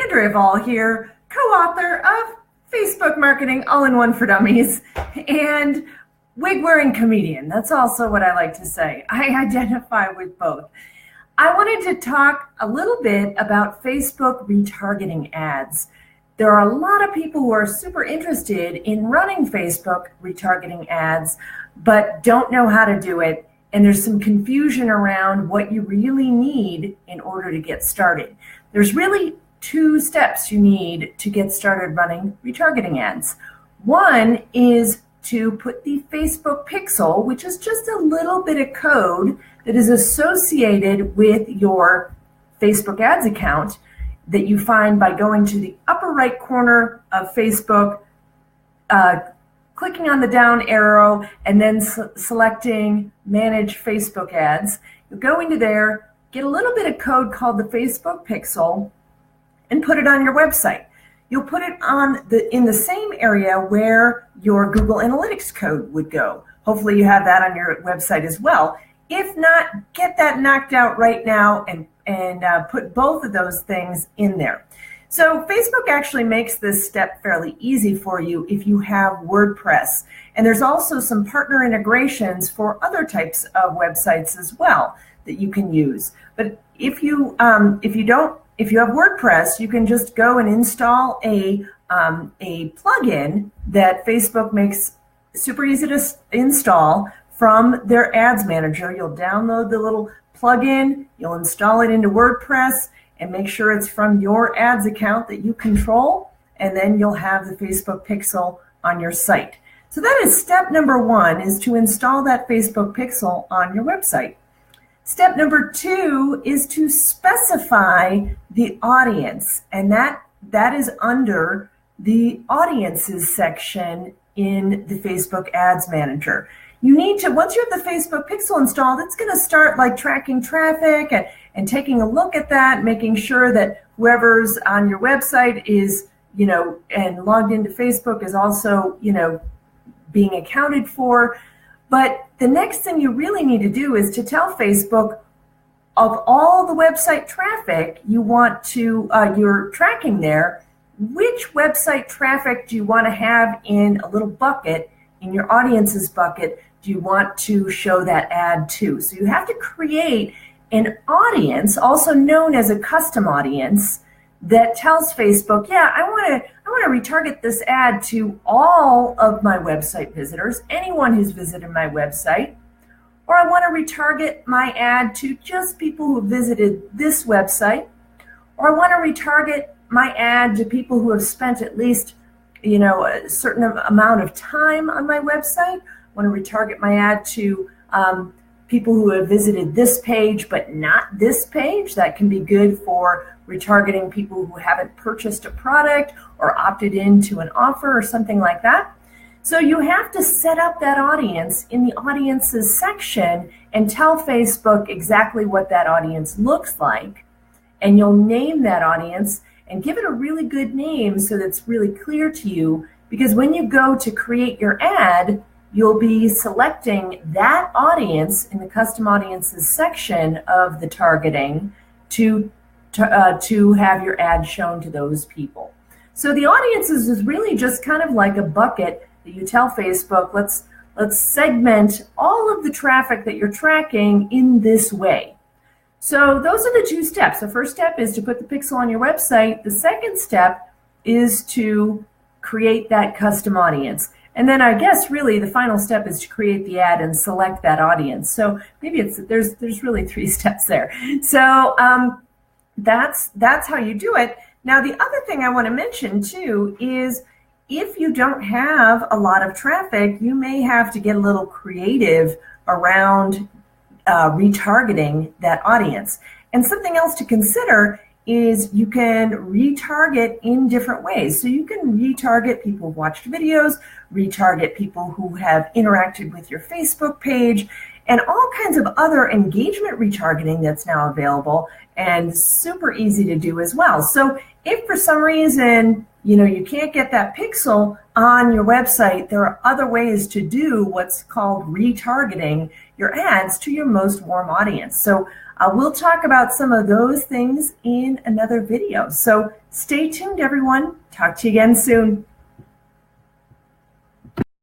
Sandra Evall here, co-author of Facebook Marketing All-in-One for Dummies and wig-wearing comedian. That's also what I like to say. I identify with both. I wanted to talk a little bit about Facebook retargeting ads. There are a lot of people who are super interested in running Facebook retargeting ads, but don't know how to do it. And there's some confusion around what you really need in order to get started. There's really two steps you need to get started running retargeting ads. One is to put the Facebook pixel, which is just a little bit of code that is associated with your Facebook ads account that you find by going to the upper right corner of Facebook, clicking on the down arrow, and then selecting Manage Facebook Ads. You go into there, get a little bit of code called the Facebook Pixel, and put it on your website. You'll put it in the same area where your Google Analytics code would go. Hopefully you have that on your website as well. If not, get that knocked out right now and put both of those things in there. So Facebook actually makes this step fairly easy for you if you have WordPress. And there's also some partner integrations for other types of websites as well that you can use. But if you have WordPress, you can just go and install a plugin that Facebook makes super easy to install from their ads manager. You'll download the little plugin, you'll install it into WordPress, and make sure it's from your ads account that you control, and then you'll have the Facebook pixel on your site. So that is step number one, is to install that Facebook pixel on your website. Step number two is to specify the audience, and that is under the audiences section in the Facebook ads manager. You need to, once you have the Facebook pixel installed, it's going to start like tracking traffic and taking a look at that, making sure that whoever's on your website is, and logged into Facebook is also, being accounted for. But the next thing you really need to do is to tell Facebook of all the website traffic you want to, you're tracking there, which website traffic do you want to have in a little bucket, in your audiences bucket, do you want to show that ad to? So you have to create an audience, also known as a custom audience, that tells Facebook, yeah, I want to retarget this ad to all of my website visitors, anyone who's visited my website, or I want to retarget my ad to just people who visited this website, or I want to retarget my ad to people who have spent at least a certain amount of time on my website. I want to retarget my ad to people who have visited this page but not this page. That can be good for retargeting people who haven't purchased a product or opted into an offer or something like that. So you have to set up that audience in the audiences section and tell Facebook exactly what that audience looks like. And you'll name that audience and give it a really good name so that's really clear to you, because when you go to create your ad, you'll be selecting that audience in the custom audiences section of the targeting to have your ad shown to those people. So the audiences is really just kind of like a bucket that you tell Facebook, let's segment all of the traffic that you're tracking in this way. So those are the two steps. The first step is to put the pixel on your website. The second step is to create that custom audience. And then I guess really the final step is to create the ad and select that audience. So maybe there's really three steps there. So that's how you do it. Now the other thing I want to mention too is if you don't have a lot of traffic, you may have to get a little creative around retargeting that audience. And something else to consider is you can retarget in different ways. So you can retarget people who've watched videos, retarget people who have interacted with your Facebook page, and all kinds of other engagement retargeting that's now available and super easy to do as well. So if for some reason you can't get that pixel on your website, there are other ways to do what's called retargeting your ads to your most warm audience. So We'll talk about some of those things in another video. So stay tuned, everyone. Talk to you again soon.